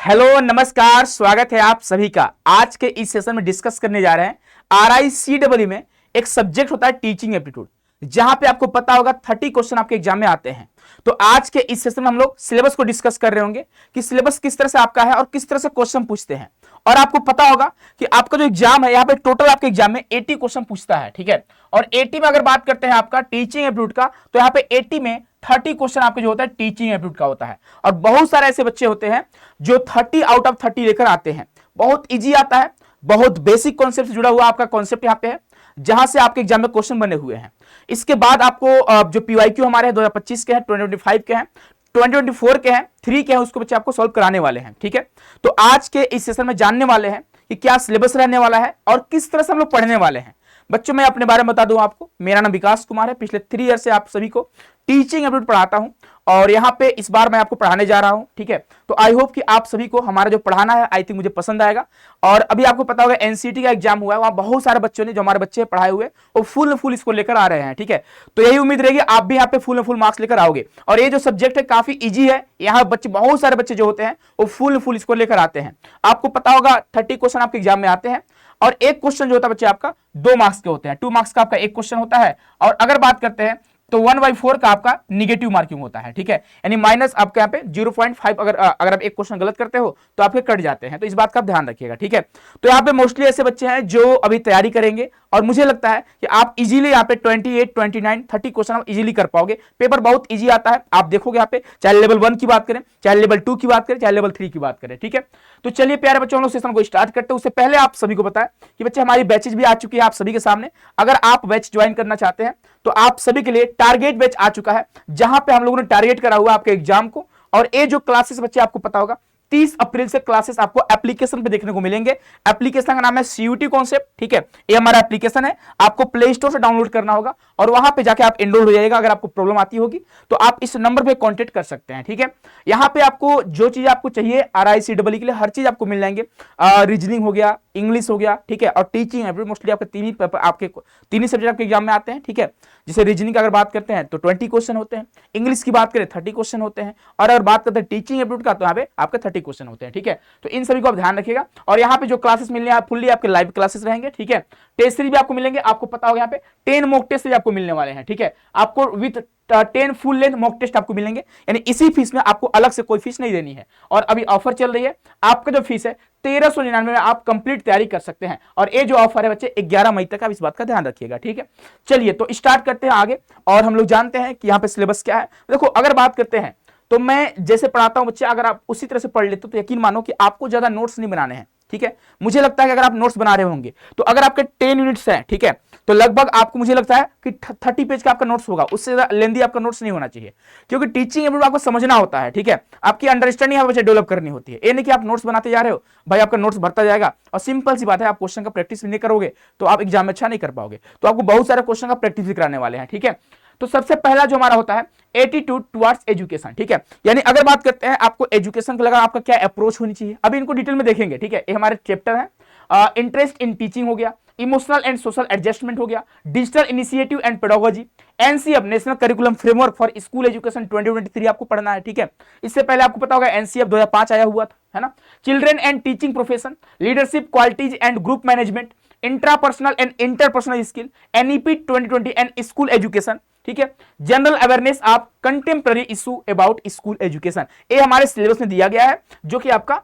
Hello नमस्कार, स्वागत है आप सभी का। आज के इस सेशन में डिस्कस करने जा रहे हैं RICEE में एक सब्जेक्ट होता है टीचिंग एप्टीट्यूड, जहां पे आपको पता होगा 30 क्वेश्चन आपके एग्जाम में आते हैं। तो आज के इस सेशन में हम लोग सिलेबस को डिस्कस कर रहे होंगे कि सिलेबस किस तरह से आपका है और किस तरह से क्वेश्चन पूछते हैं। और आपको पता होगा कि आपका जो एग्जाम है यहाँ पे टोटल आपके एग्जाम में 80 क्वेश्चन पूछता है, ठीक है। और 80 में अगर बात करते हैं आपका टीचिंग एप्टीट्यूड का, तो यहाँ पे 80 में 30 क्वेश्चन आपके जो होता है टीचिंग एप्टीट्यूड का होता है। और बहुत सारे ऐसे बच्चे होते हैं जो 30 आउट ऑफ 30 लेकर आते हैं। बहुत इजी आता है, बहुत बेसिक कॉन्सेप्ट से जुड़ा हुआ आपका कॉन्सेप्ट यहाँ पे है, जहां से आपके एग्जाम में क्वेश्चन बने हुए हैं। इसके बाद आपको जो PYQ हमारे 2025 के हैं, 2025 के हैं, 2024 के हैं, 3 के हैं, उसको बच्चे आपको सॉल्व कराने वाले हैं, ठीक है। तो आज के इस सेशन में जानने वाले हैं कि क्या सिलेबस रहने वाला है और किस तरह से हम लोग पढ़ने वाले हैं। बच्चों, मैं अपने बारे में बता दूं आपको, मेरा नाम विकास कुमार है। पिछले 3 ईयर से आप सभी को टीचिंग एप्टीट्यूड पढ़ाता हूं और यहाँ पे इस बार मैं आपको पढ़ाने जा रहा हूं, ठीक है। तो आई होप कि आप सभी को हमारा जो पढ़ाना है आई थिंक मुझे पसंद आएगा। और अभी आपको पता होगा NCERT का एग्जाम हुआ है, वहां बहुत सारे बच्चों ने, जो हमारे बच्चे पढ़ाए हुए, वो फुल इसको लेकर आ रहे हैं, ठीक है। तो यही उम्मीद रहेगी आप भी यहाँ पे फुल मार्क्स लेकर आओगे। और ये जो सब्जेक्ट है काफी ईजी है, यहाँ बच्चे, बहुत सारे बच्चे जो होते हैं वो फुल इसको लेकर आते हैं। आपको पता होगा 30 क्वेश्चन आपके एग्जाम में आते हैं और एक क्वेश्चन जो होता है बच्चे आपका 2 मार्क्स के होते हैं। 2 मार्क्स का आपका एक क्वेश्चन होता है। और अगर बात करते हैं तो 1/4 का आपका निगेटिव मार्किंग होता है, ठीक है। यानी माइनस आपके यहाँ पे 0.5, अगर आप एक क्वेश्चन गलत करते हो तो आपके कट जाते हैं। तो इस बात का आप ध्यान रखिएगा, ठीक है। तो यहाँ पे मोस्टली ऐसे बच्चे हैं जो अभी तैयारी करेंगे और मुझे लगता है कि आप इजीली यहाँ पे 28, 29, 30 क्वेश्चन आप इजीली कर पाओगे। पेपर बहुत इजी आता है, आप देखोगे यहाँ पे, चाहे लेवल 1 की बात करें, चाहे लेवल 2 की बात करें, चाहे लेवल 3 की बात करें, ठीक है। तो चलिए प्यारे बच्चों, हम लोग सेशन को स्टार्ट करते हैं। उससे पहले आप सभी को बताएं कि बच्चे हमारी बैचेज भी आ चुकी है आप सभी के सामने। अगर आप बैच ज्वाइन करना चाहते हैं तो आप सभी के लिए टारगेट बैच आ चुका है, जहां पे हम लोगों ने टारगेट करा हुआ आपके एग्जाम को। और ये जो क्लासेस बच्चे आपको पता होगा 30 अप्रैल से क्लासेस आपको एप्लीकेशन पे देखने को मिलेंगे। एप्लीकेशन का नाम है CUT कॉन्सेप्ट, ठीक है। ये हमारा एप्लीकेशन है, आपको प्ले स्टोर से डाउनलोड करना होगा और वहां पे जाके आप एनरोल हो जाएगा। अगर आपको प्रॉब्लम आती होगी तो आप इस नंबर पे कांटेक्ट कर सकते हैं, ठीक है। यहाँ पे आपको जो चीज आपको चाहिए RICEE के लिए हर चीज आपको मिल जाएंगे। रीजनिंग हो गया, इंग्लिश हो गया, ठीक है, और टीचिंग एप्टीट्यूड, मोस्टली आपके तीन ही सब्जेक्ट आपके एग्जाम में आते हैं, ठीक है। जैसे रीजनिंग की अगर बात करते हैं तो 20 क्वेश्चन होते हैं, इंग्लिश की बात करें 30 क्वेश्चन होते हैं, और अगर बात करते हैं टीचिंग एप्टीट्यूड का तो यहाँ पे आपके 30 क्वेश्चन होते हैं, ठीक है। तो इन सभी को आप ध्यान रखिएगा। और यहाँ पे जो क्लासेस मिलने हैं फुल्ली आपके लाइव क्लासेस रहेंगे, ठीक है। टेस्ट सीरीज भी आपको मिलेंगे। आपको पता होगा यहाँ पे 10 मॉक टेस्ट भी आपको मिलने वाले हैं, ठीक है। आपको with 10 full length mock test आपको मिलेंगे, यानी इसी फीस में, आपको अलग से कोई फीस नहीं देनी है। और अभी ऑफर चल रही है, आपका जो फीस है 1399 में आप कंप्लीट तैयारी कर सकते हैं। और ये जो ऑफर है बच्चे 11 मई तक, आप इस बात का ध्यान रखिएगा, ठीक है। चलिए तो स्टार्ट करते हैं आगे। और हम लोग जानते हैं कि यहाँ पे सिलेबस क्या है। देखो, अगर बात करते हैं तो मैं जैसे पढ़ाता हूं बच्चे, अगर आप उसी तरह से पढ़ लेते हो तो यकीन मानो कि आपको ज्यादा नोट्स नहीं बनाने हैं, ठीक है। मुझे लगता है कि अगर आप नोट्स बना रहे होंगे तो अगर आपके 10 यूनिट्स हैं, ठीक है, तो लगभग आपको, मुझे लगता है कि 30 पेज का आपका नोट्स होगा, उससे ज्यादा लेंदी आपका नोट्स नहीं होना चाहिए। क्योंकि टीचिंग एप्टीट्यूड आपको समझना होता है, ठीक है। आपकी अंडरस्टैंडिंग यहाँ बच्चे डेवलप करनी होती है। ये नहीं कि आप नोट्स बनाते जा रहे हो, भाई आपका नोट्स भरता जाएगा और सिंपल सी बात है, आप क्वेश्चन का प्रैक्टिस भी नहीं करोगे तो आप एग्जाम में अच्छा नहीं कर पाओगे। तो आपको बहुत सारे क्वेश्चन का प्रैक्टिस भी कराने वाले हैं, ठीक है। तो सबसे पहला जो हमारा होता है एटीट्यूड टुवर्ड्स एजुकेशन, ठीक है। यानी अगर बात करते हैं आपको एजुकेशन को लगा आपका क्या अप्रोच होनी चाहिए, अभी इनको डिटेल में देखेंगे, ठीक है। ये हमारे चैप्टर है। इंटरेस्ट इन टीचिंग हो गया, इमोशनल एंड सोशल एडजस्टमेंट हो गया, digital initiative and pedagogy, NCF national curriculum framework for school education 2023 आपको पढ़ना है, ठीक है। इससे पहले आपको पता होगा NCF 2005 आया हुआ था, है ना। Children and teaching profession, leadership qualities and group management, intrapersonal and interpersonal skill, NEP 2020 and school education, ठीक है। General awareness of contemporary issue about school education, ये हमारे सिलेबस में दिया गया है। जो कि आपका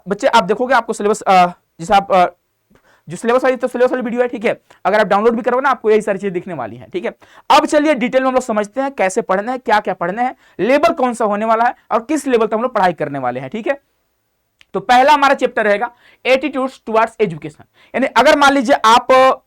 बच्चे आप देखोगे, आपको सिलेबस जैसे आप जो सिलेबस वाली, तो सिलेबस वाली वीडियो है, ठीक है। अगर आप डाउनलोड भी करोगे ना, आपको यही सारी चीजें दिखने वाली हैं, ठीक है। अब चलिए डिटेल में हम लोग समझते हैं कैसे पढ़ना है, क्या क्या पढ़ना है, लेवल कौन सा होने वाला है और किस लेवल तक हम लोग पढ़ाई करने वाले हैं, ठीक है। तो पहला हमारा चैप्टर रहेगा एटीट्यूड्स टुवर्ड्स एजुकेशन। यानी अगर मान लीजिए आप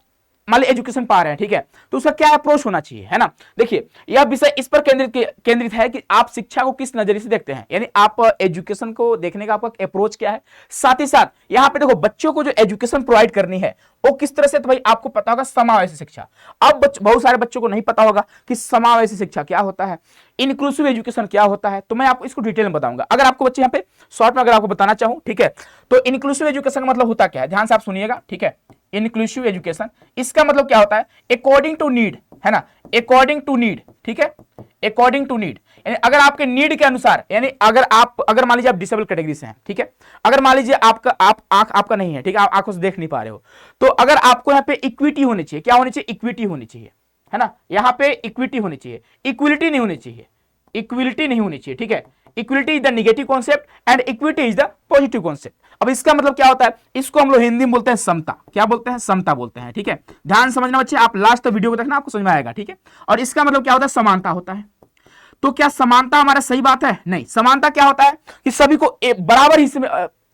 एजुकेशन पा रहे हैं, ठीक है, तो उसका क्या अप्रोच होना चाहिए, है ना। देखिए, यह विषय इस पर केंद्रित है कि आप शिक्षा को किस नजरिए से देखते हैं, यानी आप एजुकेशन को देखने का आपका अप्रोच क्या है। साथ ही साथ यहाँ पे देखो, बच्चों को जो एजुकेशन प्रोवाइड करनी है वो किस तरह से, तो भाई आपको पता होगा समावेशी शिक्षा। अब बहुत सारे बच्चों को नहीं पता होगा कि समावेशी शिक्षा क्या होता है, इंक्लूसिव एजुकेशन क्या होता है। तो मैं आपको इसको डिटेल में बताऊंगा। अगर आपको बच्चे यहाँ पे शॉर्ट में अगर आपको बताना चाहूं, ठीक है, तो इंक्लूसिव एजुकेशन का मतलब होता क्या है, ध्यान से आप सुनिएगा, ठीक है। इंक्लूसिव एजुकेशन, इसका मतलब क्या होता है, अकॉर्डिंग टू नीड, है ना, अकॉर्डिंग टू नीड, ठीक है, अकॉर्डिंग टू नीड, यानी अगर आपके नीड के अनुसार, यानी अगर मान लीजिए आप डिसेबल कैटेगरी से हैं, ठीक है, अगर मान लीजिए आपका आंख आपका नहीं है, ठीक है, आप आंखों से देख नहीं पा रहे हो, तो अगर आपको यहाँ पे इक्विटी होनी चाहिए, क्या होनी चाहिए, इक्विटी होनी चाहिए, है ना, यहाँ पे इक्विटी होनी चाहिए, इक्विलिटी नहीं होनी चाहिए, इक्विलिटी नहीं होनी चाहिए, ठीक है, equality is the negative concept and equity is the positive concept. अब इसका मतलब क्या होता है, इसको हम लोग हिंदी में बोलते हैं समता, क्या बोलते हैं, समता बोलते हैं, ठीक है, ध्यान समझना बच्चे, आप लास्ट वीडियो को देखना, आपको समझ में आएगा, ठीक है। और इसका मतलब क्या होता है, समानता होता है। तो क्या समानता हमारा सही बात है, नहीं, समानता क्या होता है कि सभी को बराबर हिस्से में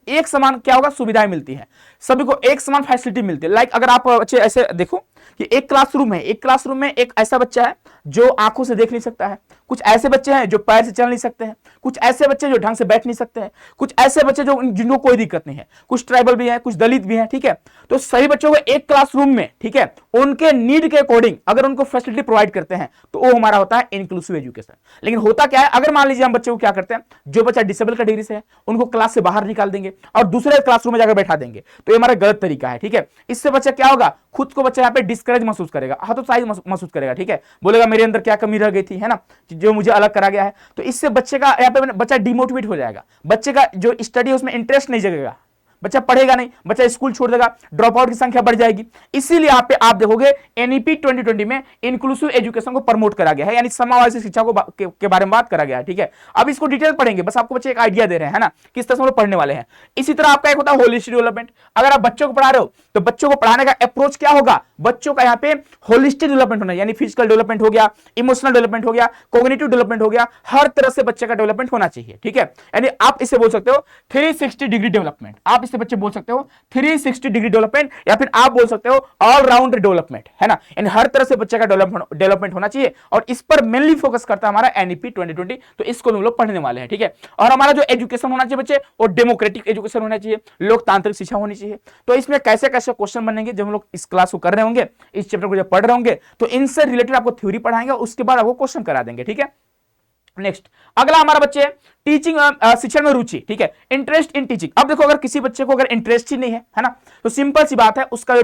एक समान क्या होगा, सुविधाएं मिलती हैं, सभी को एक समान फैसिलिटी मिलती है। लाइक अगर आप बच्चे ऐसे देखो कि एक क्लासरूम है, एक क्लासरूम में एक ऐसा बच्चा है जो आंखों से देख नहीं सकता है, कुछ ऐसे बच्चे हैं जो पैर से चल नहीं सकते हैं, कुछ ऐसे बच्चे जो ढंग से बैठ नहीं सकते हैं, कुछ ऐसे बच्चे जो जिनको कोई दिक्कत नहीं है, कुछ ट्राइबल भी हैं, कुछ दलित भी हैं, ठीक है। तो सभी बच्चों को एक क्लासरूम में, ठीक है, उनके नीड के अकॉर्डिंग अगर उनको फैसिलिटी प्रोवाइड करते हैं तो वो हमारा होता है इंक्लूसिव एजुकेशन। लेकिन होता क्या है, अगर मान लीजिए हम बच्चे को क्या करते हैं, जो बच्चा डिसेबल कैटेगरी से है उनको क्लास से बाहर निकाल देंगे और दूसरे क्लासरूम में जाकर बैठा देंगे, तो ये हमारा गलत तरीका है, ठीक है। इससे बच्चा क्या होगा, खुद को बच्चा यहाँ पे डिस्करेज महसूस करेगा, हतोत्साहित महसूस करेगा, ठीक है, बोलेगा मेरे अंदर क्या कमी रह गई थी, है ना, जो मुझे अलग करा गया है। तो इससे बच्चे का यहाँ पे बच्चा डिमोटिवेट हो जाएगा, बच्चे का जो स्टडी है उसमें इंटरेस्ट नहीं जगेगा, बच्चा पढ़ेगा नहीं, बच्चा स्कूल छोड़ देगा, ड्रॉप आउट की संख्या बढ़ जाएगी। इसीलिए यहाँ पे आप देखोगे एनईपी 2020 में इंक्लूसिव एजुकेशन को प्रमोट करा गया है, यानी समावेशी शिक्षा के बारे में बात करा गया है, ठीक है। अब इसको डिटेल पढ़ेंगे, बस आपको बच्चे एक आइडिया दे रहे हैं, है ना, किस तरह से हम लोग पढ़ने वाले हैं। इसी तरह आपका एक होता है होलिस्टिक डेवलपमेंट। अगर आप बच्चों को पढ़ा रहे हो तो बच्चों को पढ़ाने का अप्रोच क्या होगा, बच्चों का यहाँ पे होलिस्टिक डेवलपमेंट होना, यानी फिजिकल डेवलपमेंट हो गया, इमोशनल डेवलपमेंट हो गया, कॉग्निटिव डेवलपमेंट हो गया, हर तरह से बच्चे का डेवलपमेंट होना चाहिए, ठीक है। यानी आप इसे बोल सकते हो 360 डिग्री डेवलपमेंट, आप इसे बच्चे बोल सकते हो 360 डिग्री डेवलपमेंट, या फिर आप बोल सकते हो ऑल राउंड डेवलपमेंट, है ना, यानी हर तरह से बच्चे का डेवलपमेंट होना चाहिए। और इस पर मेनली फोकस करता है हमारा एनईपी 2020, तो इसको हम लोग पढ़ने वाले हैं, ठीक है। और हमारा जो एजुकेशन होना चाहिए बच्चे, वो डेमोक्रेटिक एजुकेशन होना चाहिए, लोकतांत्रिक शिक्षा होनी चाहिए। तो इसमें कैसे कैसे क्वेश्चन बनेंगे जब हम लोग इस क्लास को कर रहे होंगे, इस चैप्टर को जब पढ़ रहे होंगे, तो इनसे रिलेटेड आपको थ्योरी पढ़ाएंगे, उसके बाद आपको क्वेश्चन करा देंगे, ठीक है। नेक्स्ट अगला हमारा बच्चे टीचिंग, शिक्षण में रुचि, ठीक है, इंटरेस्ट इन टीचिंग। अब देखो अगर किसी बच्चे को अगर इंटरेस्ट ही नहीं है ना, तो सिंपल सी बात है, उसका जो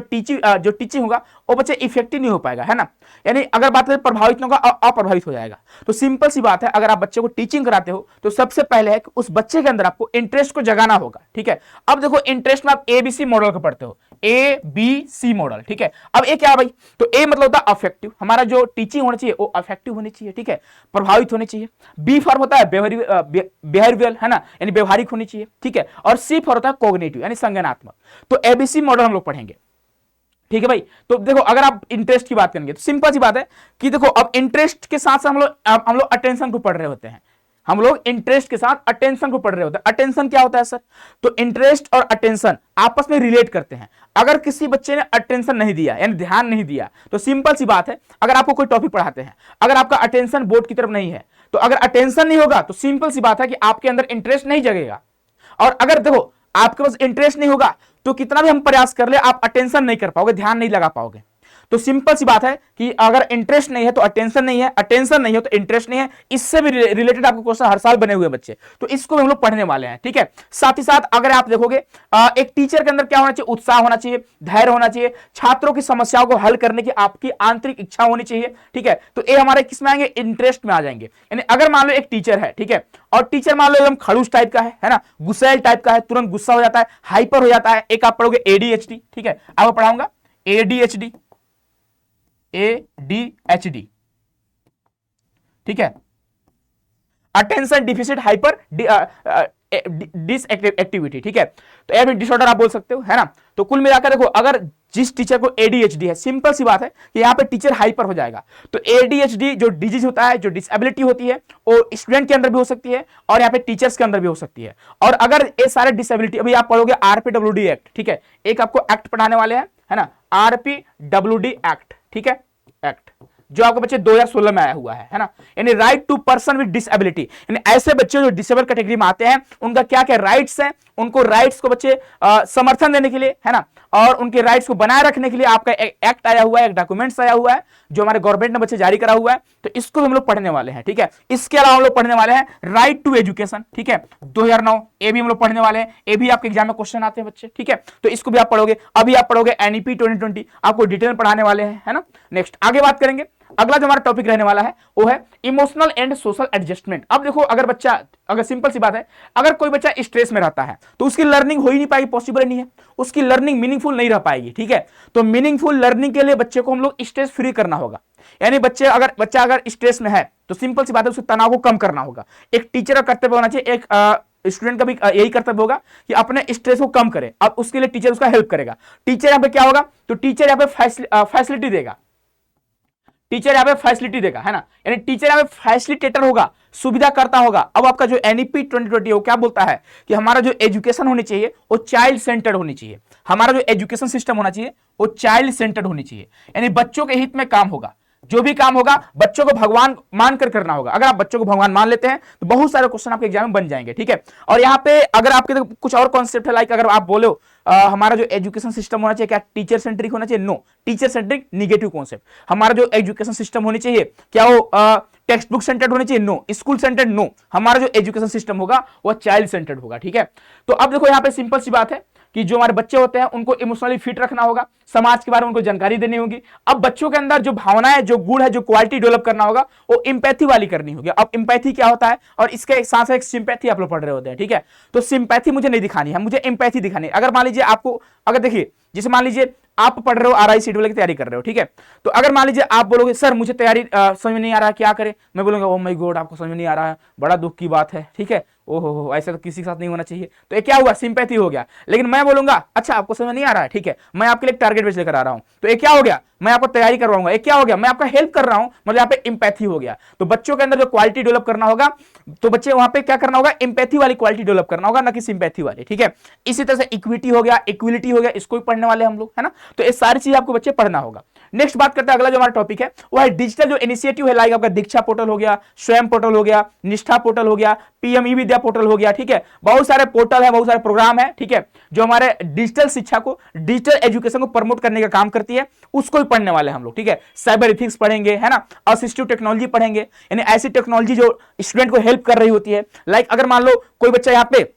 टीचिंग होगा वो बच्चे इफेक्टिव नहीं हो पाएगा, है ना। यानी अगर बात करें प्रभावित नहीं होगा, अप्रभावित हो जाएगा। तो सिंपल सी बात है, अगर आप बच्चे को टीचिंग कराते हो तो सबसे पहले है कि उस बच्चे के अंदर आपको इंटरेस्ट को जगाना होगा, ठीक है। अब देखो इंटरेस्ट में आप ABC मॉडल का पढ़ते हो, ABC मॉडल, ठीक है। अब ए क्या भाई, तो ए मतलब होता है अफेक्टिव, हमारा जो टीचिंग होनी चाहिए वो अफेक्टिव होनी चाहिए, ठीक है, प्रभावित होनी चाहिए। बी फॉर होता है बिहेवियरल, है ना, यानी व्यवहारिक होनी चाहिए, ठीक है। और सी फॉर होता है कॉग्निटिव, यानी संज्ञानात्मक। तो ABC मॉडल हम लोग पढ़ेंगे, ठीक है भाई। तो देखो अगर आप इंटरेस्ट की बात करेंगे तो सिंपल सी बात है कि देखो अब इंटरेस्ट के साथ हम लोग अटेंशन को पढ़ रहे होते हैं, हम लोग इंटरेस्ट के साथ अटेंशन को पढ़ रहे होते हैं। अटेंशन क्या होता है सर, तो इंटरेस्ट और अटेंशन आपस में रिलेट करते हैं। अगर किसी बच्चे ने अटेंशन नहीं दिया, यानी ध्यान नहीं दिया, तो सिंपल सी बात है, अगर आपको कोई टॉपिक पढ़ाते हैं, अगर आपका अटेंशन बोर्ड की तरफ नहीं है, तो अगर अटेंशन नहीं होगा तो सिंपल सी बात है कि आपके अंदर इंटरेस्ट नहीं जगेगा। और अगर देखो आपके पास इंटरेस्ट नहीं होगा तो कितना भी हम प्रयास कर ले, आप अटेंशन नहीं कर पाओगे, ध्यान नहीं लगा पाओगे। तो सिंपल सी बात है कि अगर इंटरेस्ट नहीं है तो अटेंशन नहीं है, अटेंशन नहीं हो तो इंटरेस्ट नहीं है। इससे भी रिलेटेड आपको क्वेश्चन हर साल बने हुए बच्चे, तो इसको भी हम लोग पढ़ने वाले हैं, ठीक है। साथ ही साथ अगर आप देखोगे एक टीचर के अंदर क्या होना चाहिए, उत्साह होना चाहिए, धैर्य होना चाहिए, छात्रों की समस्याओं को हल करने की आपकी आंतरिक इच्छा होनी चाहिए, ठीक है। तो ये हमारे किस में आएंगे, इंटरेस्ट में आ जाएंगे। यानी अगर मान लो एक टीचर है, ठीक है, और टीचर मान लो एकदम खड़ूस टाइप का है ना, गुस्सैल टाइप का है, तुरंत गुस्सा हो जाता है, हाइपर हो जाता है, एक आप पढ़ोगे ADHD, ठीक है, आपको पढ़ाऊंगा ADHD, ठीक है, अटेंशन डिफिसिट हाइपर डिसएक्टिविटी, ठीक है। तो ये भी डिसऑर्डर आप बोल सकते हो, है ना। तो कुल मिलाकर देखो अगर जिस टीचर को ADHD है, सिंपल सी बात है कि यहाँ पे टीचर हाइपर हो जाएगा। तो ADHD जो डिजीज होता है, जो डिसेबिलिटी होती है, वो स्टूडेंट के अंदर भी हो सकती है और यहाँ पे टीचर्स के अंदर भी हो सकती है। और अगर ये सारे डिसेबिलिटी, अभी आप पढ़ोगे RPWD एक्ट, ठीक है, एक आपको एक्ट पढ़ाने वाले हैं, है ना, RPWD एक्ट, ठीक है, एक्ट जो आपके बच्चे 2016 में आया हुआ है ना, यानी right to person with disability, यानी ऐसे बच्चे जो डिसेबल कैटेगरी में आते हैं उनका क्या क्या राइट्स हैं, उनको राइट्स को बच्चे समर्थन देने के लिए, है ना, और उनके राइट्स को बनाए रखने के लिए आपका एक एक्ट आया हुआ है, एक डॉक्यूमेंट्स आया हुआ है जो हमारे गवर्नमेंट ने बच्चे जारी करा हुआ है। तो इसको हम लोग पढ़ने वाले हैं, ठीक है। इसके अलावा हम लोग पढ़ने वाले हैं राइट टू एजुकेशन, ठीक है, 2009, ये भी हम लोग पढ़ने वाले हैं, ये भी आपके एग्जाम में क्वेश्चन आते हैं बच्चे, ठीक है। तो इसको भी आप पढ़ोगे। अभी आप पढ़ोगे एनईपी 2020, आपको डिटेल पढ़ाने वाले हैं, है ना। नेक्स्ट आगे बात करेंगे। अगला जो हमारा टॉपिक रहने वाला है वो है इमोशनल एंड सोशल एडजस्टमेंट। अब देखो, अगर बच्चा, अगर सिंपल सी बात है, अगर कोई बच्चा स्ट्रेस में रहता है तो उसकी लर्निंग हो ही नहीं पाएगी, पॉसिबल नहीं है, उसकी लर्निंग मीनिंगफुल नहीं रह पाएगी। ठीक है, तो मीनिंगफुल लर्निंग के लिए बच्चे को हम लोग स्ट्रेस फ्री करना होगा। यानी बच्चा अगर स्ट्रेस में है तो सिंपल सी बात है, उसके तनाव को कम करना होगा। एक टीचर का कर्तव्य होना चाहिए, एक स्टूडेंट का भी यही कर्तव्य होगा कि अपने स्ट्रेस को कम करे। अब उसके लिए टीचर उसका हेल्प करेगा। टीचर यहां पे क्या होगा, तो टीचर यहां पे फैसिलिटी देगा, टीचर यहाँ पे फैसिलिटी देगा, है ना, यानी टीचर यहाँ पे फैसिलिटेटर होगा, सुविधा करता होगा। अब आपका जो एनईपी 2020 वो क्या बोलता है कि हमारा जो एजुकेशन होनी चाहिए वो चाइल्ड सेंटर्ड होनी चाहिए, हमारा जो एजुकेशन सिस्टम होना चाहिए वो चाइल्ड सेंटर्ड होनी चाहिए, यानी बच्चों के हित में काम होगा। जो भी काम होगा बच्चों को भगवान मानकर करना होगा। अगर आप बच्चों को भगवान मान लेते हैं तो बहुत सारे क्वेश्चन आपके एग्जाम में बन जाएंगे। ठीक है, और यहाँ पे अगर आपके कुछ और कॉन्सेप्ट है, लाइक अगर आप बोलो हमारा जो एजुकेशन सिस्टम होना चाहिए क्या टीचर सेंट्रिक होना चाहिए, no, teacher centric negative concept. हमारा जो एजुकेशन सिस्टम होनी चाहिए क्या वो टेक्स्ट बुक सेंटर्ड होनी चाहिए, नो, स्कूल सेंटर्ड, नो, हमारा जो एजुकेशन सिस्टम होगा वो चाइल्ड सेंटर्ड होगा। ठीक है, तो अब देखो यहाँ पे सिंपल सी बात है कि जो हमारे बच्चे होते हैं उनको इमोशनली फिट रखना होगा, समाज के बारे में उनको जानकारी देनी होगी। अब बच्चों के अंदर जो भावनाएं, जो गुण है, जो क्वालिटी डेवलप करना होगा वो इंपैथी वाली करनी होगी। अब इंपैथी क्या होता है, और इसके साथ एक सिंपैथी आप लोग पढ़ रहे होते हैं। ठीक है, तो सिंपैथी मुझे नहीं दिखानी है, मुझे इंपैथी दिखानी है। अगर मान लीजिए आपको, अगर देखिए, जैसे मान लीजिए आप पढ़ रहे हो आरआई शेड्यूल की तैयारी कर रहे हो, ठीक है, तो अगर मान लीजिए आप बोलोगे सर मुझे तैयारी समझ में नहीं आ रहा है, क्या करें, मैं बोलूंगा ओ माय गॉड आपको समझ में नहीं आ रहा है, बड़ा दुख की बात है। ठीक है, ओहो ऐसा तो किसी के साथ नहीं होना चाहिए, तो ये क्या हुआ, सिंपैथी हो गया। लेकिन मैं बोलूंगा अच्छा आपको समझ नहीं आ रहा है, ठीक है, मैं आपके लिए टारगेट बेस लेकर आ रहा हूं, तो ये क्या हो गया, मैं आपको तैयारी करवाऊंगा, ये क्या हो गया, मैं आपका हेल्प कर रहा हूं, मतलब यहाँ पे इंपैथी हो गया। तो बच्चों के अंदर जो क्वालिटी डेवलप करना होगा, तो बच्चे वहां पे क्या करना होगा, इंपैथी वाली क्वालिटी डेवलप करना होगा, ना कि सिंपैथी वाली। ठीक है, इसी तरह से इक्विटी हो गया, इक्विलिटी हो गया, इसको भी पढ़ने वाले हम लोग, है ना, तो ये सारी चीज आपको बच्चे पढ़ना होगा। नेक्स्ट बात करते हैं, अगला जो हमारा टॉपिक है वो है डिजिटल जो इनिशिएटिव है, लाइक आपका दीक्षा पोर्टल हो गया, स्वयं पोर्टल हो गया, निष्ठा पोर्टल हो गया, पीएम ई विद्या पोर्टल हो गया। ठीक है, बहुत सारे पोर्टल है, बहुत सारे प्रोग्राम है, ठीक है, जो हमारे डिजिटल शिक्षा को, डिजिटल एजुकेशन को प्रमोट करने का काम करती है, उसको भी पढ़ने वाले हम लोग। ठीक है, साइबर इथिक्स पढ़ेंगे, है ना, असिस्टिव टेक्नोलॉजी पढ़ेंगे, यानी ऐसी टेक्नोलॉजी जो स्टूडेंट को हेल्प कर रही होती है। लाइक अगर मान लो कोई बच्चा यहाँ पे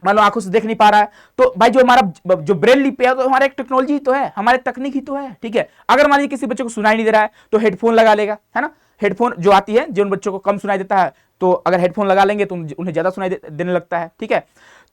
मान लो आंखों से देख नहीं पा रहा है, तो भाई जो हमारा जो ब्रेल लिपि है तो हमारा एक टेक्नोलॉजी ही तो है, हमारे तकनीक ही तो है। ठीक है, अगर मान लीजिए किसी बच्चे को सुनाई नहीं दे रहा है तो हेडफोन लगा लेगा, है ना, हेडफोन जो आती है, जिन बच्चों को कम सुनाई देता है तो अगर हेडफोन लगा लेंगे तो उन्हें ज्यादा सुनाई देने लगता है। ठीक है,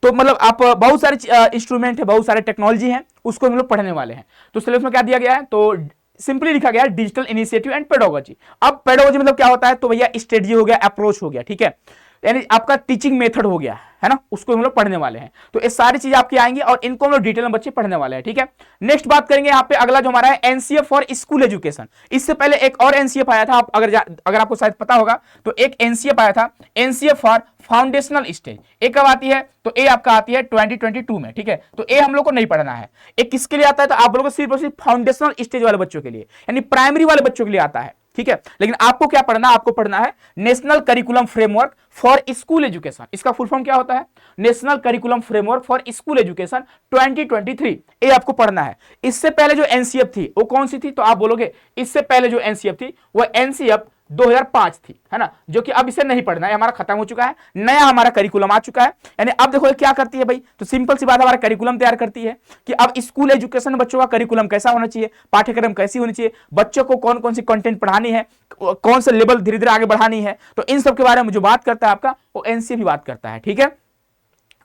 तो मतलब आप बहुत सारे इंस्ट्रूमेंट है, बहुत सारे टेक्नोलॉजी है, उसको हम लोग पढ़ने वाले हैं। तो सिलेबस में क्या दिया गया है, तो सिंपली लिखा गया है डिजिटल इनिशिएटिव एंड पेडागोजी। अब पेडागोजी मतलब क्या होता है, तो भैया स्ट्रेटजी हो गया, अप्रोच हो गया। ठीक है, यानी आपका टीचिंग मेथड हो गया, है ना, उसको हम लोग पढ़ने वाले हैं। तो ये सारी चीजें आपकी आएंगी और इनको हम लोग डिटेल में बच्चे पढ़ने वाले हैं। ठीक है, नेक्स्ट बात करेंगे यहाँ पे, अगला जो हमारा है एनसीएफ फॉर स्कूल एजुकेशन। इससे पहले एक और एनसीएफ आया था, आप अगर आपको शायद पता होगा तो एक एनसीएफ आया था, एनसीएफ फॉर फाउंडेशनल स्टेज। एक कब आती है, तो ए आपका आती है 2022 में। ठीक है, तो ए हम लोग को नहीं पढ़ना है। एक किसके लिए आता है, तो आप लोगों को सिर्फ और सिर्फ फाउंडेशनल स्टेज वाले बच्चों के लिए, यानी प्राइमरी वाले बच्चों के लिए आता है। ठीक है, लेकिन आपको क्या पढ़ना है, आपको पढ़ना है national curriculum framework for school education. इसका फुल फॉर्म क्या होता है, national curriculum framework for school education 2023, ये आपको पढ़ना है। इससे पहले जो एनसीएफ थी वो कौन सी थी, तो आप बोलोगे इससे पहले जो एनसीएफ थी वो एनसीएफ 2005 थी, है ना, जो कि अब इसे नहीं पढ़ना है, हमारा खत्म हो चुका है, नया हमारा करिकुलम आ चुका है। यानी अब देखो क्या करती है भाई, तो सिंपल सी बात, हमारा करिकुलम तैयार करती है कि अब स्कूल एजुकेशन में बच्चों का करिकुलम कैसा होना चाहिए, पाठ्यक्रम कैसी होनी चाहिए, बच्चों को कौन कौन सी कंटेंट पढ़ानी है, कौन सा लेवल धीरे धीरे आगे बढ़ानी है, तो इन सब के बारे में जो बात करता है आपका वो एनसीएफ भी बात करता है। ठीक है,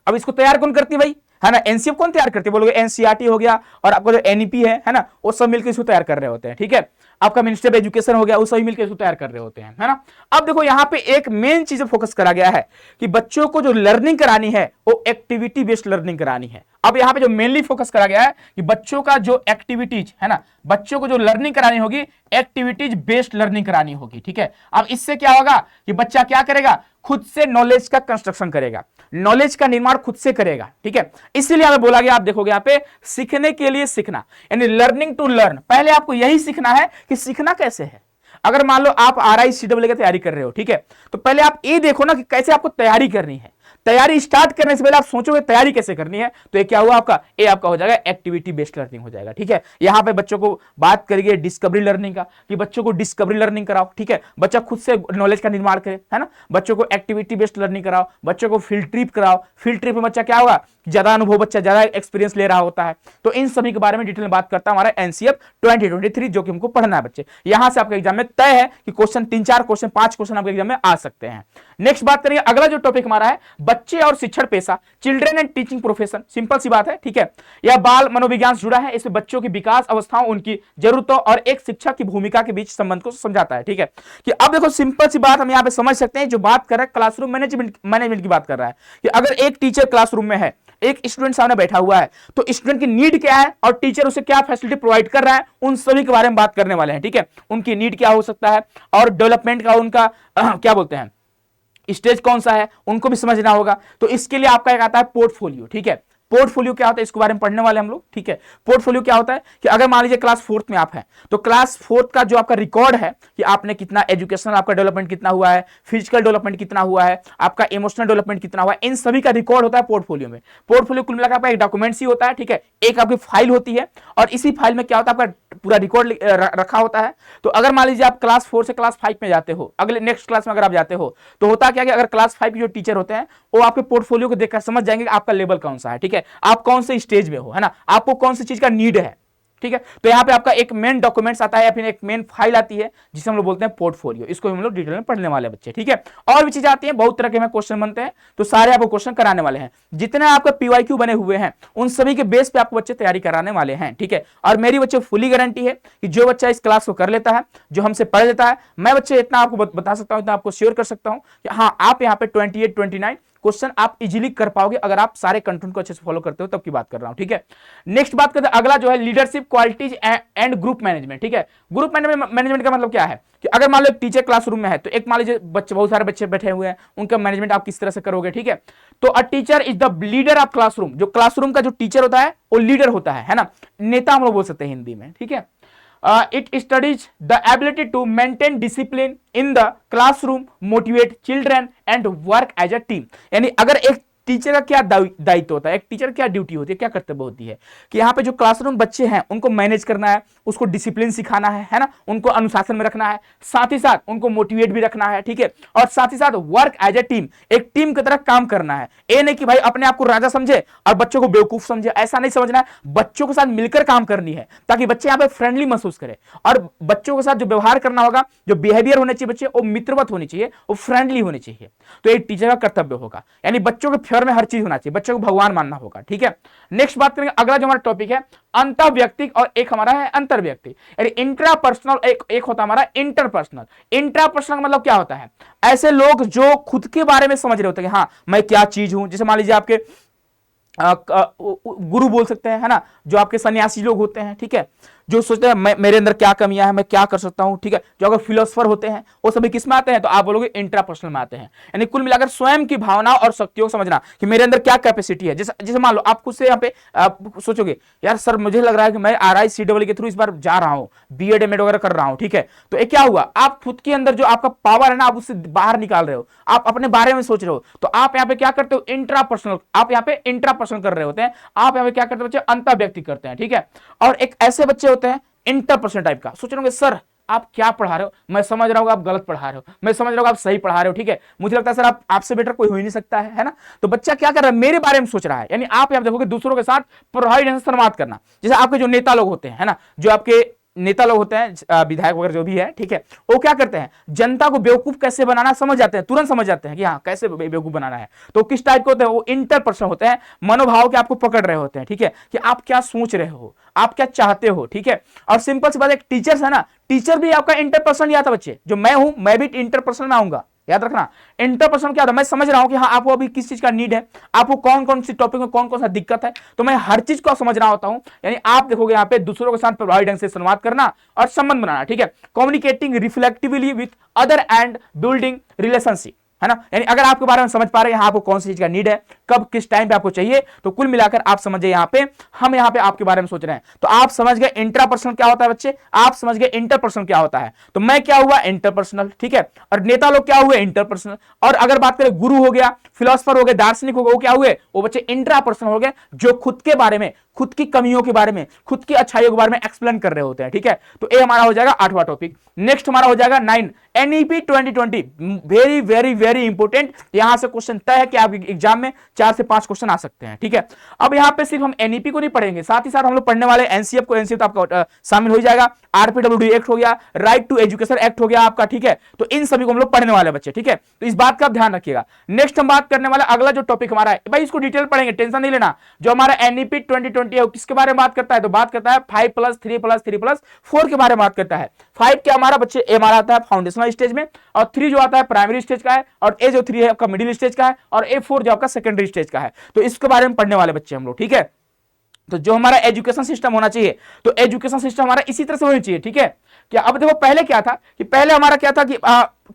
अब इसको तैयार कौन करती है भाई, है ना, एनसीएफ कौन तैयार करती है, बोलोगे एनसीईआरटी हो गया, और आपका जो एनईपी है ना, वो सब मिलकर इसको तैयार कर रहे होते हैं। ठीक है, आपका मिनिस्टर ऑफ एजुकेशन हो गया, वो सभी मिलकर इसको तैयार कर रहे होते हैं, है ना। अब देखो यहाँ पे एक मेन चीज फोकस करा गया है कि बच्चों को जो लर्निंग करानी है वो एक्टिविटी बेस्ड लर्निंग करानी है। अब यहाँ पे जो मेनली फोकस करा गया है कि बच्चों का जो एक्टिविटीज है ना, बच्चों को जो लर्निंग करानी होगी एक्टिविटीज बेस्ड लर्निंग करानी होगी। ठीक है, अब इससे क्या होगा कि बच्चा क्या करेगा, खुद से नॉलेज का कंस्ट्रक्शन करेगा, नॉलेज का निर्माण खुद से करेगा। ठीक है, इसीलिए हमें बोला गया, आप देखोगे यहाँ पे सीखने के लिए सीखना, यानी लर्निंग टू लर्न। पहले आपको यही सीखना है कि सीखना कैसे है। अगर मान लो आप आरआई सीडब्ल्यू की तैयारी कर रहे हो, ठीक है, तो पहले आप ये देखो ना कि कैसे आपको तैयारी करनी है, तैयारी स्टार्ट करने से पहले आप सोचोगे तैयारी कैसे करनी है, तो ये क्या हुआ आपका, ए आपका हो जाएगा एक्टिविटी बेस्ड लर्निंग हो जाएगा। ठीक है, यहां पे बच्चों को बात करिए डिस्कवरी लर्निंग का, कि बच्चों को डिस्कवरी लर्निंग कराओ। ठीक है, बच्चा खुद से नॉलेज का निर्माण करे, है ना। बच्चों को एक्टिविटी बेस्ड लर्निंग कराओ, बच्चों को फील्ड ट्रिप कराओ। फील्ड ट्रिप में बच्चा क्या होगा, ज्यादा अनुभव, बच्चा ज्यादा एक्सपीरियंस ले रहा होता है। तो इन सभी के बारे में डिटेल में बात करता है हमारा एनसीएफ 2023, जो कि हमको पढ़ना है बच्चे। यहां से आपके एग्जाम में तय है कि क्वेश्चन 3-4 क्वेश्चन 5 क्वेश्चन आपके एग्जाम में आ सकते हैं। नेक्स्ट बात करेंगे, अगला जो टॉपिक हमारा है बच्चे और शिक्षण पेशा, children and teaching profession. Simple सी बात है, ठीक है। यह बाल मनोविज्ञान से जुड़ा है, इसमें बच्चों की विकास अवस्थाओं, उनकी जरूरतों और एक शिक्षक की भूमिका के बीच संबंध को समझाता है। ठीक है, कि अब देखो सिंपल सी बात हम यहां पे समझ सकते हैं, जो बात कर रहा है क्लासरूम मैनेजमेंट की बात कर रहा है, कि अगर एक टीचर क्लासरूम में है, एक स्टूडेंट सामने बैठा हुआ है, तो स्टूडेंट की नीड क्या है और टीचर उसे क्या फैसिलिटी प्रोवाइड कर रहा है, उन सभी के बारे में बात करने वाले हैं। ठीक है, उनकी नीड क्या हो सकता है और डेवलपमेंट का उनका क्या बोलते हैं स्टेज कौन सा है, उनको भी समझना होगा। तो इसके लिए आपका एक आता है पोर्टफोलियो। ठीक है, पोर्टफोलियो क्या होता है, इसके बारे में पढ़ने वाले हम लोग। ठीक है, पोर्टफोलियो क्या होता है कि अगर मान लीजिए क्लास 4th में आप हैं, तो क्लास 4th का जो आपका रिकॉर्ड है कि आपने कितना एजुकेशनल आपका डेवलपमेंट कितना हुआ है, फिजिकल डेवलपमेंट कितना हुआ है, आपका इमोशनल डेवलपमेंट कितना हुआ है, इन सभी का रिकॉर्ड होता है पोर्टफोलियो में। पोर्टफोलियो कुल मिलाकर आपका एक डॉक्यूमेंट्स ही होता है। ठीक है, एक आपकी फाइल होती है और इसी फाइल में क्या होता है आपका पूरा रिकॉर्ड रखा होता है। तो अगर मान लीजिए आप क्लास 4 से क्लास 5 में जाते हो, अगले नेक्स्ट क्लास में अगर आप जाते हो, तो होता क्या कि अगर क्लास 5 के जो टीचर होते हैं वो आपके पोर्टफोलियो को देखकर समझ जाएंगे कि आपका लेवल कौन सा है। ठीक है, आप कौन से स्टेज में हो, है ना, आपको कौन सी चीज का नीड है। ठीक है, तो यहां पे आपका एक मेन डॉक्यूमेंट्स आता है या फिर एक मेन फाइल आती है जिसे हम लोग बोलते हैं पोर्टफोलियो। इसको हम लोग डिटेल में पढ़ने वाले बच्चे। ठीक है, और भी चीजें आती हैं, बहुत तरह के हमें क्वेश्चन बनते हैं, तो सारे आपको क्वेश्चन कराने वाले हैं। जितने आपका पीवाईक्यू बने हुए हैं उन सभी के बेस पे आपको बच्चे तैयारी कराने वाले हैं। ठीक है, और मेरी बच्चे फुली गारंटी है कि जो बच्चा इस क्लास को कर लेता है, जो हमसे पढ़ लेता है, मैं बच्चे इतना आपको बता सकता हूं, इतना आपको शेयर कर सकता हूं कि हाँ, आप यहाँ पे 28-29 क्वेश्चन आप इजीली कर पाओगे अगर आप सारे कंटेंट को अच्छे से फॉलो करते हो, तब की बात कर रहा हूं। ठीक है, नेक्स्ट बात करते हैं, अगला जो है leadership qualities and group management. ठीक है, ग्रुप मैनेजमेंट का मतलब क्या है कि अगर मान लो एक टीचर क्लासरूम में है, तो एक मान लीजिए बच्चे, बहुत सारे बच्चे बैठे हुए हैं, उनका मैनेजमेंट आप किस तरह से करोगे। ठीक है, तो a teacher is the leader of classroom. जो क्लासरूम का जो टीचर होता है वो लीडर होता है ना, नेता हम लोग बोल सकते हैं हिंदी में। ठीक है, it studies the ability to maintain discipline in the classroom, motivate children and work as a team। यानी अगर एक टीचर का क्या दायित्व होता है, एक टीचर क्या ड्यूटी होती है, क्या कर्तव्य होती है कि यहाँ पे जो क्लासरूम बच्चे हैं उनको मैनेज करना है, उसको डिसिप्लिन सिखाना है ना, उनको अनुशासन में रखना है, साथ ही साथ उनको मोटिवेट भी रखना है। ठीक है, और साथ ही साथ वर्क एज ए टीम, एक टीम की तरह काम करना है। ये नहीं कि भाई अपने आप को राजा समझे और बच्चों को बेवकूफ समझे, ऐसा नहीं समझना है। बच्चों के साथ मिलकर काम करनी है ताकि बच्चे यहाँ पे फ्रेंडली महसूस करें, और बच्चों के साथ जो व्यवहार करना होगा, जो बिहेवियर होने चाहिए बच्चे, वो मित्रवत होनी चाहिए, वो फ्रेंडली होनी चाहिए। तो एक टीचर का कर्तव्य होगा, यानी बच्चों के फेवर में हर चीज होना चाहिए, बच्चों को भगवान मानना होगा। ठीक है, नेक्स्ट बात करेंगे, अगला जो हमारा टॉपिक है अंतर्व्यक्तिक और एक हमारा है अंतर्व्यक्ति, यानी इंट्रापर्सनल, एक होता है हमारा इंटरपर्सनल। इंट्रापर्सनल का मतलब क्या होता है, ऐसे लोग जो खुद के बारे में समझ रहे होते हैं कि हाँ मैं क्या चीज हूं। जैसे मान लीजिए आपके गुरु बोल सकते हैं, है ना, जो आपके सन्यासी लोग होते हैं। ठीक है, जो सोचते हैं मेरे अंदर क्या कमियां हैं, मैं क्या कर सकता हूं। ठीक है, जो अगर फिलोसफर होते हैं वो सभी किस में आते हैं, तो आप बोलोगे इंट्रापर्सनल में आते हैं। यानी कुल मिलाकर स्वयं की भावना और शक्तियों को समझना कि मेरे अंदर क्या कैपेसिटी है। जैसे मान लो आप खुद से यहाँ पे सोचोगे यार सर मुझे लग रहा है कि मैं RICEE के थ्रू इस बार जा रहा हूँ, BEd MAd वगैरह कर रहा हूँ। ठीक है, तो ये क्या हुआ, आप खुद के अंदर जो आपका पावर है ना, आप उससे बाहर निकाल रहे हो, आप अपने बारे में सोच रहे हो। तो आप यहाँ पे क्या करते हो, इंट्रापर्सनल, आप यहाँ पे इंट्रापर्सनल कर रहे होते हैं, आप यहाँ पे क्या करते हो बच्चे, अंतर्व्यक्ति करते हैं। ठीक है, और एक ऐसे बच्चे होते हैं इंटरपर्सनल टाइप का, सोच रहे हो सर आप क्या पढ़ा रहे हो, मैं समझ रहा हूँ आप गलत पढ़ा रहे हो, मैं समझ रहा हूँ आप सही पढ़ा रहे हो। ठीक है, मुझे लगता है सर आपसे बेटर कोई हो ही नहीं सकता है ना। तो बच्चा क्या कर रहा है, मेरे बारे में सोच रहा है। यानी आप यहाँ देखोगे दूसरों के साथ प्रभावी ढंग से संवाद करना। जैसे आपके जो नेता लोग होते हैं, है ना, जो आपके नेता लोग होते हैं, विधायक वगैरह जो भी है, ठीक है, वो क्या करते हैं, जनता को बेवकूफ कैसे बनाना समझ जाते हैं, तुरंत समझ जाते हैं कि हाँ कैसे बेवकूफ बनाना है। तो किस टाइप के होते हैं, वो इंटरपर्सनल होते हैं, मनोभाव के आपको पकड़ रहे होते हैं। ठीक है, कि आप क्या सोच रहे हो, आप क्या चाहते हो। ठीक है, और सिंपल सी बात, एक टीचर है ना, टीचर भी आपका इंटरपर्सनल ही आता बच्चे, जो मैं हूं मैं भी इंटरपर्सनल में आऊंगा। याद रखना, इंटरपर्सनल क्या होता है, मैं समझ रहा हूं कि हाँ आपको अभी किस चीज का नीड है, आपको कौन कौन सी टॉपिक में कौन कौन सा दिक्कत है, तो मैं हर चीज को समझ रहा होता हूं। यानी आप देखोगे यहाँ पे दूसरों के साथ प्रभावी ढंग से संवाद करना और संबंध बनाना। ठीक है, communicating reflectively with other and building relationship, है ना। यानी अगर आपके बारे में समझ पा रहे हैं आपको कौन सी चीज का नीड है, कब किस टाइम पे आपको चाहिए। तो कुल मिलाकर आप समझिए यहाँ पे हम यहाँ पे आपके बारे में सोच रहे हैं। तो आप समझ गए इंट्रापर्सनल क्या होता है बच्चे, आप समझ गए इंटरपर्सनल क्या होता है। तो मैं क्या हुआ इंटरपर्सनल, ठीक है, और नेता लोग क्या हुए इंटरपर्सनल। और अगर बात करें गुरु हो गया, फिलोसफर हो गए, दार्शनिक हो गए, वो क्या हुए, वो बच्चे इंट्रापर्सनल हो गए, जो खुद के बारे में, खुद की कमियों के बारे में, खुद की अच्छाइयों के बारे में एक्सप्लेन कर रहे होते हैं, ठीक है। तो ये हमारा हो जाएगा 8वां टॉपिक। नेक्स्ट हमारा हो जाएगा 9 NEP 2020, very very very important. यहां से क्वेश्चन तय है कि आपके एग्जाम में 4 से 5 क्वेश्चन आ सकते हैं, ठीक है। अब यहां पे सिर्फ हम एनईपी को नहीं पढ़ेंगे, साथ ही साथ हम लोग पढ़ने वाले एनसीएफ को, एनसीएफ तो आपका शामिल हो जाएगा, आरपीडब्ल्यूडी एक्ट हो गया, राइट टू एजुकेशन एक्ट हो गया आपका, ठीक है। तो इन सभी को हम लोग पढ़ने वाले बच्चे, ठीक है। तो इस बात का ध्यान रखिएगा। नेक्स्ट हम बात करने वाला अगला जो टॉपिक हमारा है भाई, इसको डिटेल पढ़ेंगे, टेंशन नहीं लेना। जो हमारा एनईपी 2020 है किसके बारे में बात करता है, तो बात करता है 5+3+3+4 के बारे में बात करता है। 5 क्या हमारा बच्चे हमारा आता है फाउंडेशनल स्टेज में, और 3 जो आता है प्राइमरी स्टेज का है, और ए जो 3 है आपका मिडिल स्टेज का है, और A4 जो आपका सेकेंडरी स्टेज का है। तो इसके बारे में पढ़ने वाले बच्चे हम लोग, ठीक है। तो जो हमारा एजुकेशन सिस्टम होना चाहिए, तो एजुकेशन सिस्टम हमारा इसी तरह से होना चाहिए, ठीक है। क्या अब देखो पहले क्या था कि पहले हमारा क्या था कि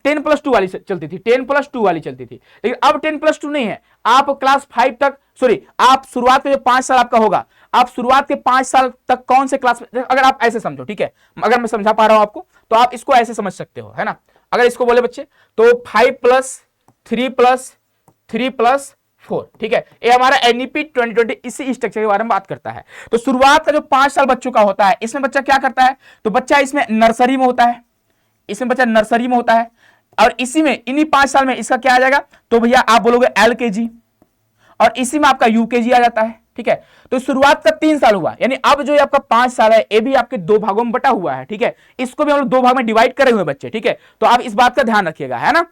10+2 वाली चलती थी, 10+2 वाली चलती थी, लेकिन अब 10+2 नहीं है। आप क्लास 5 तक, सॉरी, आप शुरुआत के जो 5 साल आपका होगा, आप शुरुआत के 5 साल तक कौन से क्लास में, अगर आप ऐसे समझो, ठीक है, अगर मैं समझा पा रहा हूं आपको, तो आप इसको ऐसे समझ सकते हो, है ना। अगर इसको बोले बच्चे तो 5+3+3+4, ठीक है। ये हमारा एनईपी 2020 इसी स्ट्रक्चर के बारे में बात करता है। तो शुरुआत का जो 5 साल बच्चों का होता है, इसमें बच्चा क्या करता है, तो बच्चा इसमें नर्सरी में होता है, इसमें बच्चा नर्सरी में होता है, और इसी में इन्हीं 5 साल में इसका क्या आ जाएगा, तो भैया आप बोलोगे एलकेजी, और इसी में आपका यूकेजी आ जाता है, ठीक है। तो शुरुआत का 3 साल हुआ, यानी अब जो आपका 5 साल है, ये भी आपके 2 भागों में बटा हुआ है, ठीक है। इसको भी हम लोग 2 भाग में डिवाइड करे हुए बच्चे, ठीक है। तो आप इस बात का ध्यान रखिएगा, है ना,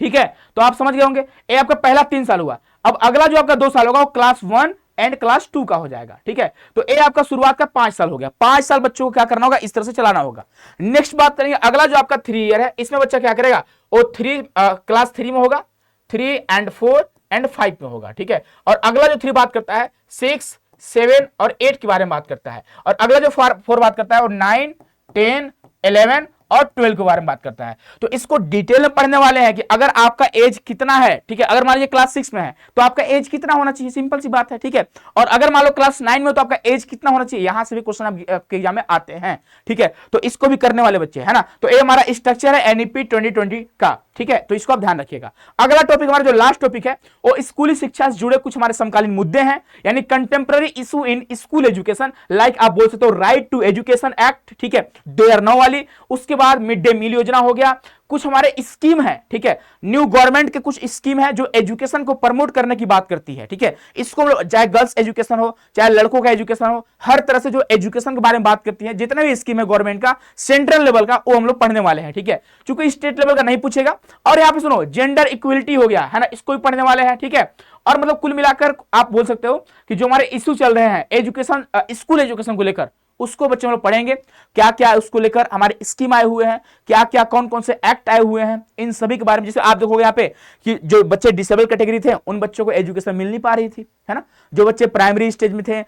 ठीक है। तो आप समझ गए होंगे, ये आपका पहला 3 साल हुआ। अब अगला जो आपका 2 साल होगा वो क्लास 1 एंड क्लास 2 का हो जाएगा, ठीक है। तो ये आपका शुरुआत का 5 साल हो गया। 5 साल बच्चों को क्या करना होगा, इस तरह से चलाना होगा। नेक्स्ट बात करेंगे अगला जो आपका 3 ईयर है, इसमें बच्चा क्या करेगा, वो क्लास 3 में होगा, 3 एंड 4 एंड 5 में होगा, ठीक है। और अगला जो 3 बात करता है 6, 7 और 8 के बारे में बात करता है। और अगला जो 4 बात करता है वो 9, 10, 11 और 12 के बारे में बात करता है। तो इसको डिटेल में पढ़ने वाले हैं कि अगर आपका एज कितना है, ठीक है। अगर मान लीजिए क्लास 6 में है तो आपका एज कितना होना चाहिए, सिंपल सी बात है, ठीक है। और अगर मान लो क्लास 9 में तो आपका एज कितना होना चाहिए, यहां से भी क्वेश्चन आपके एग्जाम में आते हैं, ठीक है। तो इसको भी करने वाले बच्चे, है ना। तो ये हमारा स्ट्रक्चर है एनईपी 2020 का, ठीक है। तो इसको आप ध्यान रखिएगा। अगला टॉपिक हमारा जो लास्ट टॉपिक है वो स्कूली शिक्षा से जुड़े कुछ हमारे समकालीन मुद्दे हैं, यानी contemporary issue in school education, like आप बोल सकते हो राइट टू एजुकेशन एक्ट, ठीक है, 2009 वाली। उसके बाद मिड डे मील योजना हो गया, कुछ हमारे स्कीम है, ठीक है। न्यू गवर्नमेंट के कुछ स्कीम है जो एजुकेशन को प्रमोट करने की बात करती है, ठीक है। इसको चाहे गर्ल्स एजुकेशन हो, चाहे लड़कों का एजुकेशन हो, हर तरह से जो एजुकेशन के बारे में बात करती है, जितने भी स्कीम है गवर्नमेंट का सेंट्रल लेवल का, वो हम लोग पढ़ने वाले हैं, ठीक है। चूंकि स्टेट लेवल का नहीं पूछेगा। और यहाँ पे सुनो जेंडर इक्वलिटी हो गया, है ना, इसको भी पढ़ने वाले हैं, ठीक है। और मतलब कुल मिलाकर आप बोल सकते हो कि जो हमारे इश्यू चल रहे हैं एजुकेशन, स्कूल एजुकेशन को लेकर, उसको बच्चे हम लोग पढ़ेंगे। क्या क्या उसको लेकर हमारे स्कीम आए हुए हैं, क्या क्या कौन कौन से एक्ट आए हुए हैं, इन सभी के बारे में। जैसे आप देखोगे यहाँ पे कि जो बच्चे डिसेबल कैटेगरी थे उन बच्चों को एजुकेशन मिल नहीं पा रही थी, है ना। जो बच्चे प्राइमरी स्टेज में थे,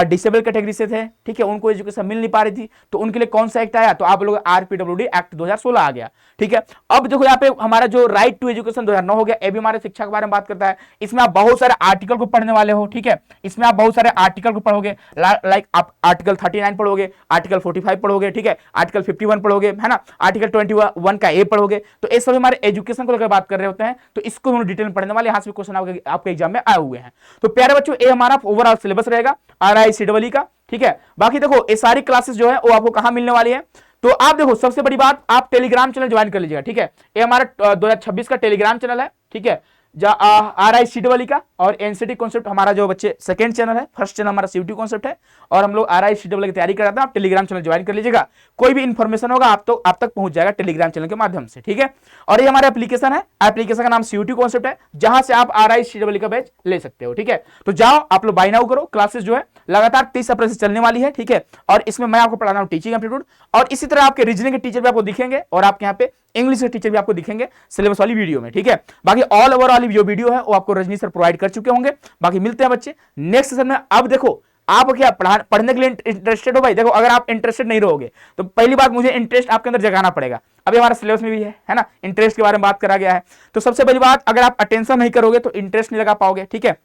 डिसेबल कैटेगरी से थे, ठीक है, उनको एजुकेशन मिल नहीं पा रही थी। तो उनके लिए कौन सा एक्ट आया, तो आप लोग आरपीडब्ल्यूडी एक्ट 2016 आ गया, ठीक है। अब देखो यहाँ पे हमारा जो राइट टू एजुकेशन 2009 हो गया, ये भी हमारे शिक्षा के बारे में बात करता है। इसमें आप बहुत सारे आर्टिकल को पढ़ने वाले हो, ठीक है। इसमें आप बहुत सारे आर्टिकल को पढ़ोगे, लाइक आप आर्टिकल 39 पढ़ोगे, आर्टिकल 45 पढ़ोगे, ठीक है, आर्टिकल 51 पढ़ोगे, है ना, आर्टिकल 21 का ए पढ़ोगे। तो ये सब हमारे एजुकेशन को लेकर बात कर रहे होते हैं। तो इसको हम डिटेल में पढ़ने वाले, यहाँ से भी क्वेश्चन आपके एग्जाम में आए हुए हैं। तो प्यारे बच्चों, ये हमारा ओवरऑल सिलेबस रहेगा RICEE का, ठीक है। बाकी देखो ये सारी क्लासेस जो है वो आपको कहां मिलने वाली है, तो आप देखो सबसे बड़ी बात, आप टेलीग्राम चैनल ज्वाइन कर लीजिएगा, ठीक है। ये हमारा 2026 का टेलीग्राम चैनल है, ठीक है, RICEE का। और एनसीटी कॉन्सेप्ट हमारा जो बच्चे सेकंड चैनल है, फर्स्ट चैनल हमारा CUT कॉन्सेप्ट है। और हम लोग RICEE की तैयारी कराते हैं। आप टेलीग्राम चैनल ज्वाइन कर लीजिएगा, कोई भी इंफॉर्मेशन होगा आप तक पहुंच जाएगा टेलीग्राम चैनल के माध्यम से, ठीक है। और ये हमारा एप्लीकेशन है, एप्लीकेशन का नाम CUT कॉन्सेप्ट है, जहां से आप RICEE का बैच ले सकते हो, ठीक है। तो जाओ आप लोग बाय नाउ करो। क्लासेस जो है लगातार 30 अप्रैल से चलने वाली है, ठीक है। और इसमें मैं आपको पढ़ा रहा हूँ टीचिंग एप्टीट्यूड, और इसी तरह आपके रीजनिंग के टीचर भी आपको दिखेंगे, और आपके यहाँ पे इंग्लिश के टीचर भी आपको दिखेंगे सिलेबस वाली वीडियो में, ठीक है। बाकी ऑल ओवर वाली जो वीडियो है वो आपको रजनी सर प्रोवाइड कर चुके होंगे। बाकी मिलते हैं बच्चे नेक्स्ट सेशन में। अब देखो आप क्या पढ़ने के लिए इंटरेस्टेड हो भाई, देखो अगर आप इंटरेस्टेड नहीं रहोगे तो पहली बात मुझे इंटरेस्ट आपके अंदर जगाना पड़ेगा। अभी हमारा सिलेबस में भी है ना, इंटरेस्ट के बारे में बात करा गया है। तो सबसे पहली बात, अगर आप अटेंशन नहीं करोगे तो इंटरेस्ट नहीं लगा पाओगे, ठीक है,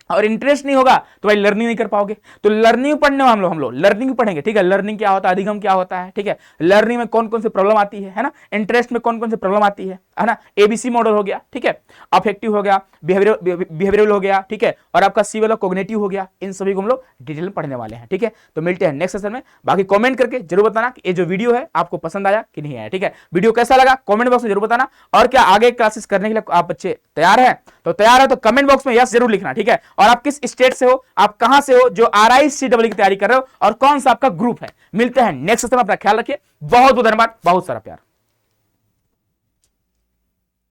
और इंटरेस्ट नहीं होगा तो भाई लर्निंग नहीं कर पाओगे। तो लर्निंग पढ़ने में हम लोग लर्निंग पढ़ेंगे, ठीक है, लर्निंग क्या होता है, अधिगम क्या होता है, ठीक है, लर्निंग में कौन कौन सी प्रॉब्लम आती है ना, इंटरेस्ट में कौन कौन सी प्रॉब्लम आती है ना, एबीसी मॉडल हो गया, ठीक है, अफेक्टिव हो गया, बिहेवियरल हो गया, ठीक है, और आपका सिविल और कॉग्निटिव हो गया। इन सभी को हम लोग डिटेल में पढ़ने वाले हैं, ठीक है। तो मिलते हैं नेक्स्ट सेशन में। बाकी कमेंट करके जरूर बताना कि ये जो वीडियो है आपको पसंद आया कि नहीं आया, ठीक है। वीडियो कैसा लगा कमेंट बॉक्स में जरूर बताना, और क्या आगे क्लासेस करने के लिए आप बच्चे तैयार हैं? तो तैयार है तो कमेंट बॉक्स में यस जरूर लिखना, ठीक है। और आप किस स्टेट से हो, आप कहां से हो जो RICEE की तैयारी कर रहे हो, और कौन सा आपका ग्रुप है। मिलते हैं नेक्स्ट सेशन में, अपना ख्याल रखिए। बहुत बहुत धन्यवाद, बहुत सारा प्यार।